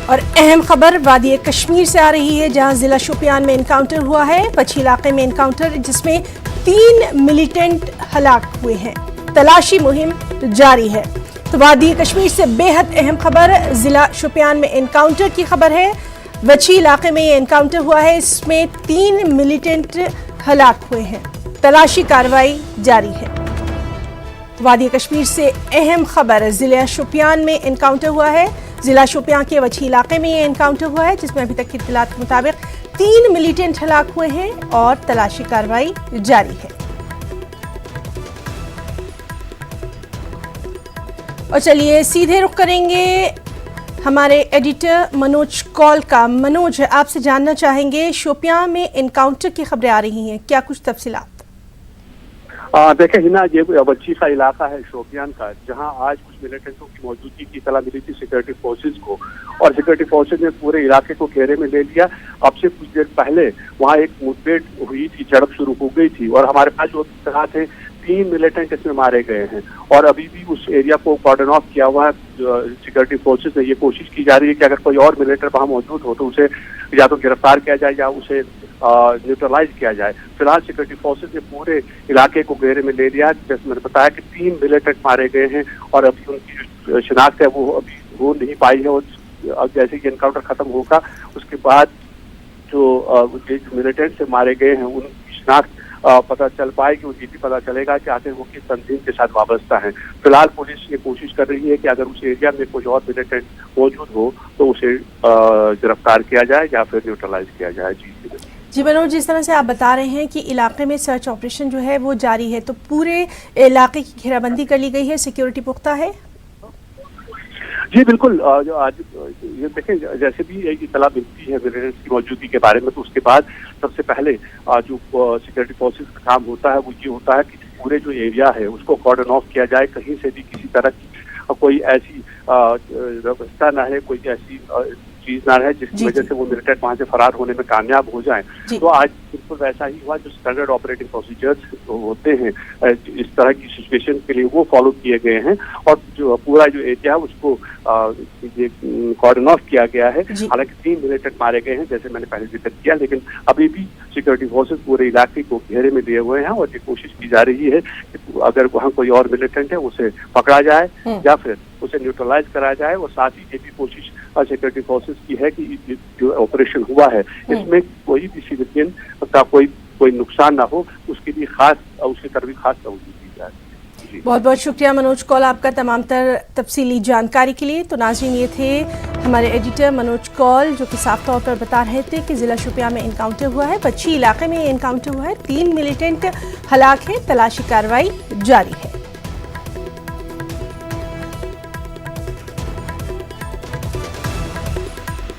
और अहम खबर वादी कश्मीर से आ रही है, जहां जिला शोपियान में एनकाउंटर हुआ है। पछी इलाके में एनकाउंटर जिसमें 3 मिलिटेंट हलाक हुए हैं। तलाशी मुहिम जारी है। तो वादी कश्मीर से बेहद अहम खबर जिला शोपियान में एनकाउंटर की खबर है। वछी इलाके में ये एनकाउंटर हुआ है, इसमें 3 मिलिटेंट हलाक हुए हैं। तलाशी कार्रवाई जारी है। वादी कश्मीर से अहम खबर जिला शोपियान में एनकाउंटर हुआ है। जिला शोपियान के वछी इलाके में ये एनकाउंटर हुआ है, जिसमें अभी तक की इत्तलात के मुताबिक 3 मिलिटेंट हलाक हुए हैं और तलाशी कार्रवाई जारी है। और चलिए सीधे रुख करेंगे हमारे एडिटर मनोज कौल का। मनोज, आपसे जानना चाहेंगे शोपियान में एनकाउंटर की खबरें आ रही हैं, क्या कुछ तफसीलात? देखें हिना, ये वच्छी का इलाका है शोपियान का, जहां आज कुछ मिलिटेंटों की मौजूदगी की इत्तला मिली थी सिक्योरिटी फोर्सेज को, और सिक्योरिटी फोर्सेज ने पूरे इलाके को घेरे में ले लिया। अब से कुछ देर पहले वहां एक मुठभेड़ हुई थी, झड़प शुरू हो गई थी, और हमारे पास जो इत्तला थे 3 मिलिटेंट इसमें मारे गए हैं, और अभी भी उस एरिया को कॉर्डन ऑफ किया हुआ है सिक्योरिटी फोर्सेज ने। ये कोशिश की जा रही है कि अगर कोई और मिलिटेंट वहां मौजूद हो तो उसे या तो गिरफ्तार किया जाए या उसे न्यूट्रलाइज किया जाए। फिलहाल सिक्योरिटी फोर्सेज ने पूरे इलाके को घेरे में ले लिया। जैसे मैंने बताया कि 3 मिलिटेंट मारे गए हैं, और अभी उनकी जो शिनाख्त है वो अभी हो नहीं पाई है। और जैसे ही एनकाउंटर खत्म होगा उसके बाद जो मिलिटेंट से मारे गए हैं उनकी शिनाख्त पता चल पाएगी, और ये भी पता चलेगा कि आखिर वो किस तंजीम के साथ वाबस्ता है। फिलहाल पुलिस ये कोशिश कर रही है कि अगर उस एरिया में कोई और मिलिटेंट मौजूद हो तो उसे गिरफ्तार किया जाए या फिर न्यूट्रलाइज किया जाए। जी मनोज, जिस तरह से आप बता रहे हैं कि इलाके में सर्च ऑपरेशन जो है वो जारी है, तो पूरे इलाके की घेराबंदी कर ली गई है, सिक्योरिटी पुख्ता है? जी बिल्कुल। जो आज ये देखें, जैसे भी इत्तला मिलती है मिलिटेंट्स की मौजूदगी के बारे में, तो उसके बाद सबसे पहले जो सिक्योरिटी फोर्सेज का काम होता है वो ये होता है कि पूरे जो एरिया है उसको कॉर्डन ऑफ किया जाए। कहीं से भी किसी तरह की कोई ऐसी व्यवस्था ना है, कोई ऐसी चीज ना है जिसकी वजह से वो मिलिटेंट वहां से फरार होने में कामयाब हो जाएं। तो आज बिल्कुल वैसा ही हुआ। जो स्टैंडर्ड ऑपरेटिंग प्रोसीजर्स होते हैं इस तरह की सिचुएशन के लिए वो फॉलो किए गए हैं, और जो पूरा जो एरिया है उसको ये कॉर्डन ऑफ किया गया है। हालांकि 3 मिलिटेंट मारे गए हैं जैसे मैंने पहले जिक्र किया, लेकिन अभी भी सिक्योरिटी फोर्सेज पूरे इलाके को घेरे में लिए हुए हैं, और ये कोशिश की जा रही है कि अगर वहाँ कोई और मिलिटेंट है उसे पकड़ा जाए या फिर उसे न्यूट्रलाइज कराया जाए। और साथ ही ये भी कोशिश सिक्योरिटी फोर्सेज की है कि जो ऑपरेशन हुआ है इसमें कोई भी सिविलियन का कोई नुकसान ना हो, उसके लिए उसकी तरफ भी खास तवज्जो दी जाए। बहुत बहुत शुक्रिया मनोज कौल आपका तमाम तफसीली जानकारी के लिए। तो नाज़रीन, ये थे हमारे एडिटर मनोज कौल, जो कि साफ तौर पर बता रहे थे कि जिला शोपियां में एनकाउंटर हुआ है, पच्छी इलाके में एनकाउंटर हुआ है, 3 मिलिटेंट हलाक हैं, तलाशी कार्रवाई जारी है।